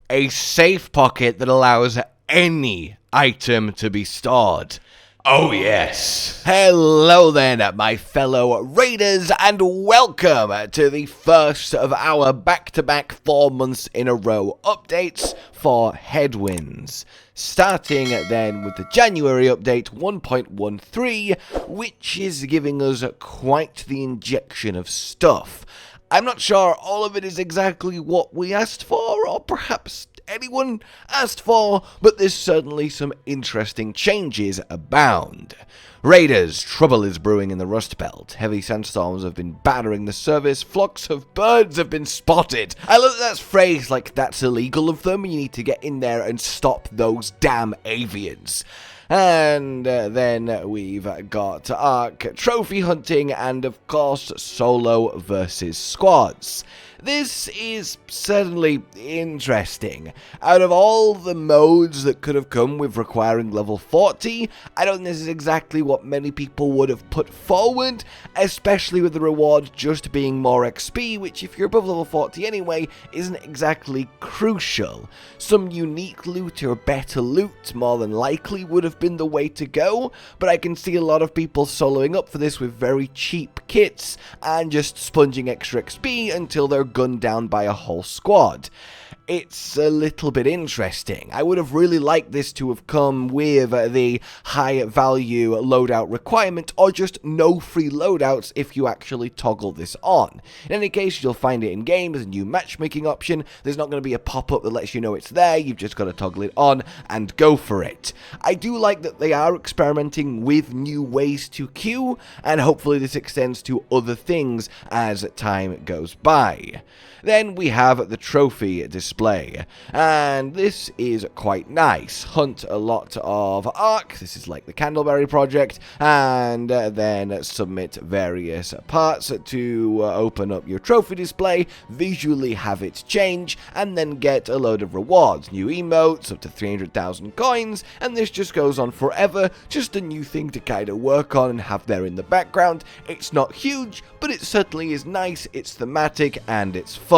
a safe pocket that allows any item to be stored. Oh yes! Hello then, my fellow raiders, and welcome to the first of our back-to-back 4 months in a row updates for Headwinds. Starting then with the January update 1.13, which is giving us quite the injection of stuff. I'm not sure all of it is exactly what we asked for, or perhaps anyone asked for, but there's certainly some interesting changes abound. Raiders, trouble is brewing in the Rust Belt. Heavy sandstorms have been battering the surface. Flocks of birds have been spotted. I love that that's phrased like that's illegal of them. You need to get in there and stop those damn avians. And then we've got Ark, trophy hunting, and of course solo versus squads. This is certainly interesting. Out of all the modes that could have come with requiring level 40, I don't think this is exactly what many people would have put forward, especially with the reward just being more XP, which if you're above level 40 anyway, isn't exactly crucial. Some unique loot or better loot more than likely would have been the way to go, but I can see a lot of people soloing up for this with very cheap kits and just sponging extra XP until they're gunned down by a whole squad. It's a little bit interesting. I would have really liked this to have come with the high value loadout requirement, or just no free loadouts if you actually toggle this on. In any case, you'll find it in game as a new matchmaking option. There's not going to be a pop-up that lets you know it's there. You've just got to toggle it on and go for it. I do like that they are experimenting with new ways to queue, and hopefully this extends to other things as time goes by. Then we have the trophy display, and this is quite nice. Hunt a lot of Ark, this is like the Candleberry project, and then submit various parts to open up your trophy display, visually have it change, and then get a load of rewards, new emotes, up to 300,000 coins, and this just goes on forever, just a new thing to kind of work on and have there in the background. It's not huge, but it certainly is nice, it's thematic, and it's fun.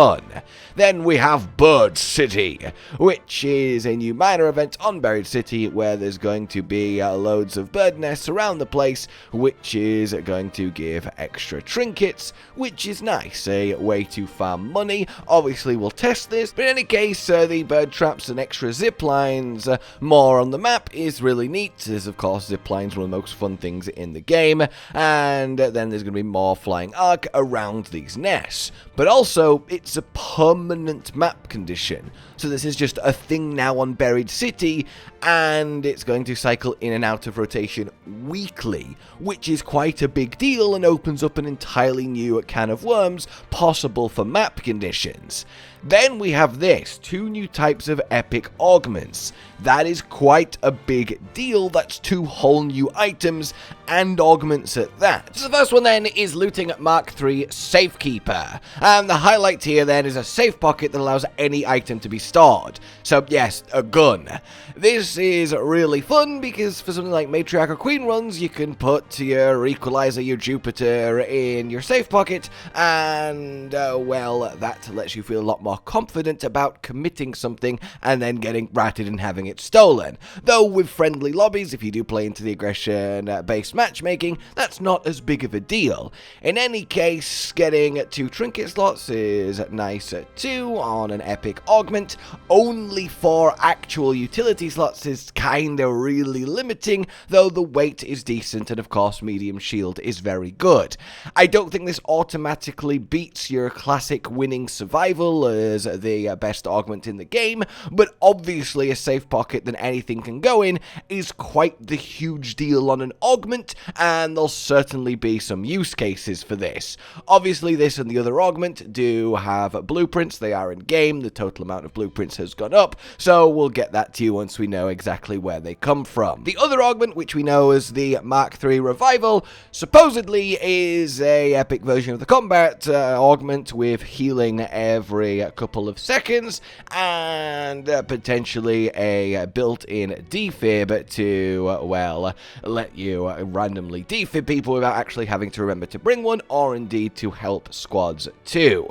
Then we have Bird City, which is a new minor event on Buried City where there's going to be loads of bird nests around the place, which is going to give extra trinkets, which is nice, a way to farm money. Obviously we'll test this, but in any case, the bird traps and extra zip lines, more on the map, is really neat, as of course zip lines are one of the most fun things in the game, and then there's going to be more flying Ark around these nests. But also, it's a permanent map condition, so this is just a thing now on Buried City, and it's going to cycle in and out of rotation weekly, which is quite a big deal and opens up an entirely new can of worms possible for map conditions. Then we have this, 2 new types of epic augments. That is quite a big deal. That's 2 whole new items and augments at that. So the first one then is looting Mark III Safekeeper. And the highlight here then is a safe pocket that allows any item to be stored. So yes, a gun. This is really fun because for something like Matriarch or Queen runs, you can put your Equalizer, your Jupiter in your safe pocket, and well, that lets you feel a lot more confident about committing something and then getting ratted and having it stolen. Though with friendly lobbies, if you do play into the aggression-based matchmaking, that's not as big of a deal. In any case, getting 2 trinket slots is nice too on an epic augment. Only 4 actual utility slots is kinda really limiting, though the weight is decent and of course medium shield is very good. I don't think this automatically beats your classic winning survival as the best augment in the game, but obviously a safe pocket that anything can go in is quite the huge deal on an augment, and there'll certainly be some use cases for this. Obviously this and the other augment do have blueprints, they are in game, the total amount of blueprints has gone up, so we'll get that to you once we know exactly where they come from. The other augment, which we know as the Mark III Revival, supposedly is a epic version of the combat augment with healing every couple of seconds, and potentially a built-in defib to, well, let you randomly defib people without actually having to remember to bring one, or indeed to help squads too.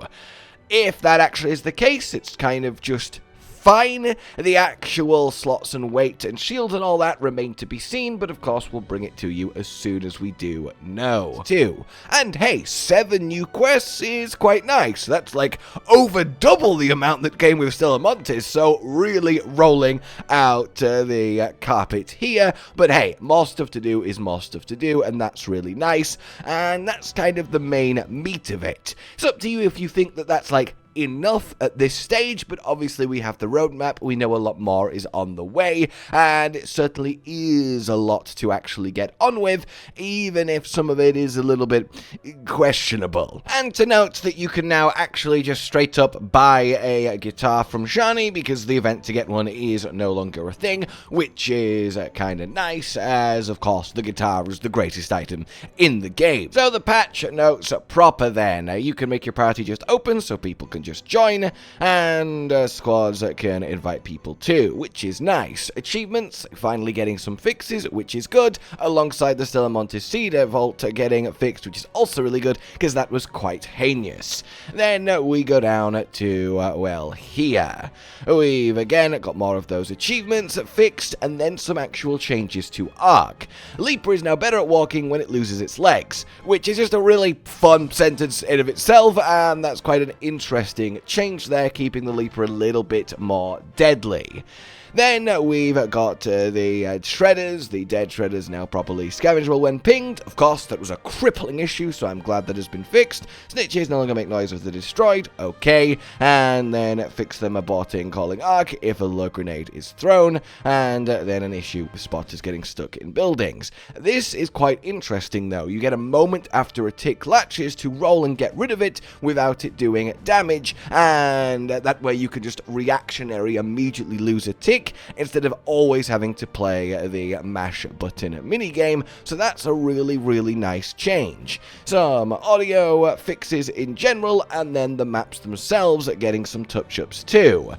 If that actually is the case, it's kind of just fine. The actual slots and weight and shields and all that remain to be seen, but of course we'll bring it to you as soon as we do know. And hey, 7 new quests is quite nice. That's like over double the amount that came with Stellamontes, so really rolling out the carpet here. But hey, more stuff to do is more stuff to do, and that's really nice, and that's kind of the main meat of it. It's up to you if you think that that's like enough at this stage, but obviously we have the roadmap. We know a lot more is on the way, and it certainly is a lot to actually get on with, even if some of it is a little bit questionable. And to note that you can now actually just straight up buy a guitar from Shani, because the event to get one is no longer a thing, which is kind of nice, as of course the guitar is the greatest item in the game. So the patch notes proper then. You can make your party just open so people can just join, and squads can invite people too, which is nice. Achievements, finally getting some fixes, which is good, alongside the Stellamontes Cedar Vault getting fixed, which is also really good, because that was quite heinous. Then we go down to, well, here. We've again got more of those achievements fixed, and then some actual changes to Arc. Leaper is now better at walking when it loses its legs, which is just a really fun sentence in of itself, and that's quite an interesting change there, keeping the Leaper a little bit more deadly. Then we've got the shredders. The dead shredders now properly scavengeable when pinged. Of course, that was a crippling issue, so I'm glad that has been fixed. Snitches no longer make noise if they're destroyed. Okay. And then fix them aborting calling arc if a low grenade is thrown. And then an issue with spotters getting stuck in buildings. This is quite interesting, though. You get a moment after a tick latches to roll and get rid of it without it doing damage. And that way you can just reactionary immediately lose a tick, instead of always having to play the mash button minigame. So that's a really nice change. Some audio fixes in general, and then the maps themselves getting some touch-ups too.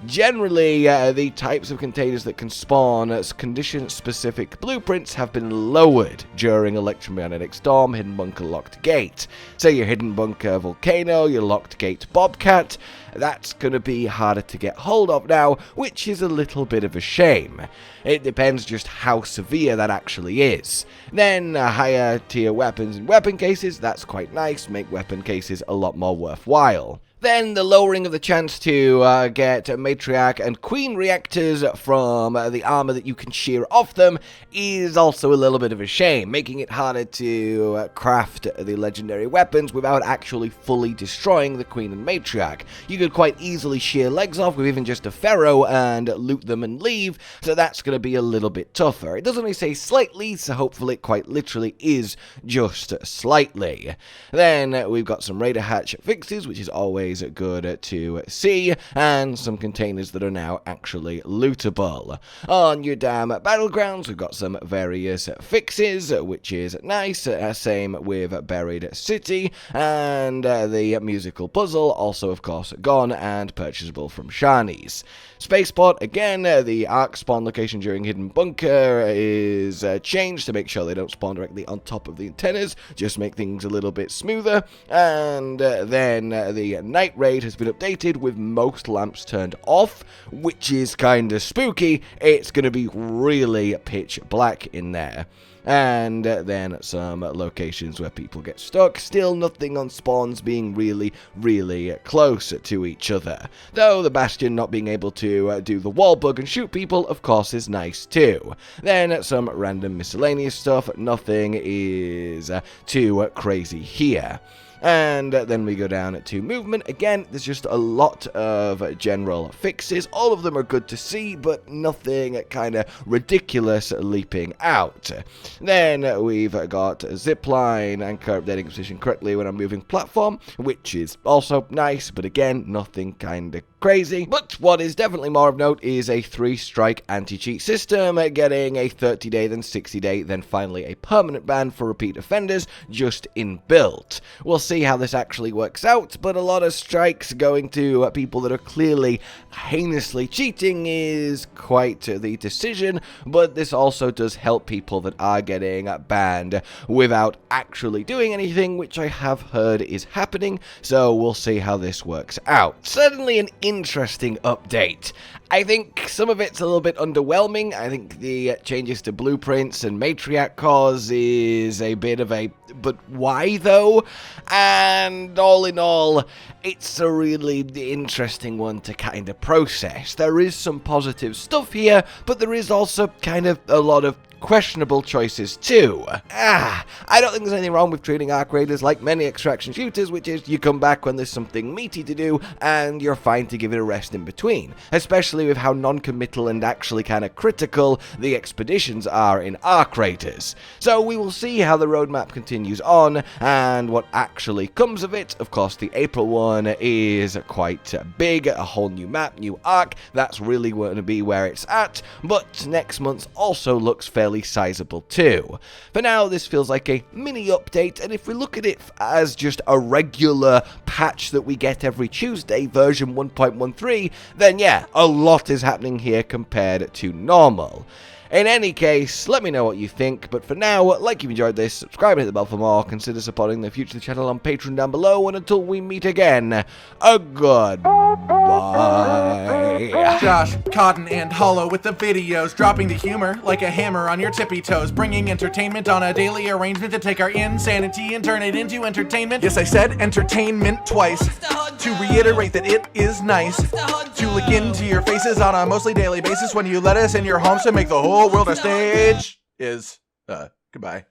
Generally, the types of containers that can spawn as condition-specific blueprints have been lowered during electromagnetic storm, hidden bunker, locked gate. Say your hidden bunker volcano, your locked gate bobcat. That's going to be harder to get hold of now, which is a little bit of a shame. It depends just how severe that actually is. Then higher tier weapons and weapon cases, that's quite nice, make weapon cases a lot more worthwhile. Then the lowering of the chance to get matriarch and queen reactors from the armor that you can shear off them is also a little bit of a shame, making it harder to craft the legendary weapons without actually fully destroying the queen and matriarch. You could quite easily shear legs off with even just a ferro and loot them and leave, so that's going to be a little bit tougher. It does only say slightly, so hopefully it quite literally is just slightly. Then we've got some raider hatch fixes, which is always good to see, and some containers that are now actually lootable. On your damn battlegrounds, we've got some various fixes, which is nice. Same with Buried City, and the musical puzzle, also of course gone and purchasable from Shani's. Spaceport, again, the arc spawn location during Hidden Bunker is changed to make sure they don't spawn directly on top of the antennas, just make things a little bit smoother. And then the night raid has been updated with most lamps turned off, which is kind of spooky. It's going to be really pitch black in there. And then some locations where people get stuck. Still nothing on spawns being really close to each other. Though the bastion not being able to do the wall bug and shoot people, of course, is nice too. Then some random miscellaneous stuff. Nothing is too crazy here. And then we go down to movement. Again, there's just a lot of general fixes. All of them are good to see, but nothing kind of ridiculous leaping out. Then we've got zipline and updating position correctly when I'm moving platform, which is also nice, but again, nothing kind of crazy. But what is definitely more of note is a 3-strike anti-cheat system, getting a 30-day, then 60-day, then finally a permanent ban for repeat offenders just inbuilt. We'll see how this actually works out, but a lot of strikes going to people that are clearly heinously cheating is quite the decision, but this also does help people that are getting banned without actually doing anything, which I have heard is happening, so we'll see how this works out. Certainly an interesting update. I think some of it's a little bit underwhelming. I think the changes to blueprints and matriarch cores is a bit of a but why though? And all in all, it's a really interesting one to kind of process. There is some positive stuff here, but there is also kind of a lot of questionable choices too. I don't think there's anything wrong with treating arc raiders like many extraction shooters, which is you come back when there's something meaty to do and you're fine to give it a rest in between, especially with how non-committal and actually kind of critical the expeditions are in arc raiders. So we will see how the roadmap continues on and what actually comes of it. Of course, the April one is quite big, a whole new map, new arc. That's really going to be where it's at, but next month also looks fairly sizable too. For now, this feels like a mini update, and if we look at it as just a regular patch that we get every Tuesday, version 1.13, then yeah, a lot is happening here compared to normal. In any case, let me know what you think, but for now, like if you enjoyed this, subscribe and hit the bell for more, consider supporting the future of the channel on Patreon down below, and until we meet again, a goodbye. Josh, Cotton, and Hollow with the videos, dropping the humor like a hammer on your tippy toes, bringing entertainment on a daily arrangement to take our insanity and turn it into entertainment. Yes, I said entertainment twice, to reiterate that it is nice, to look into your faces on a mostly daily basis when you let us in your homes to make the whole world a stage. Goodbye.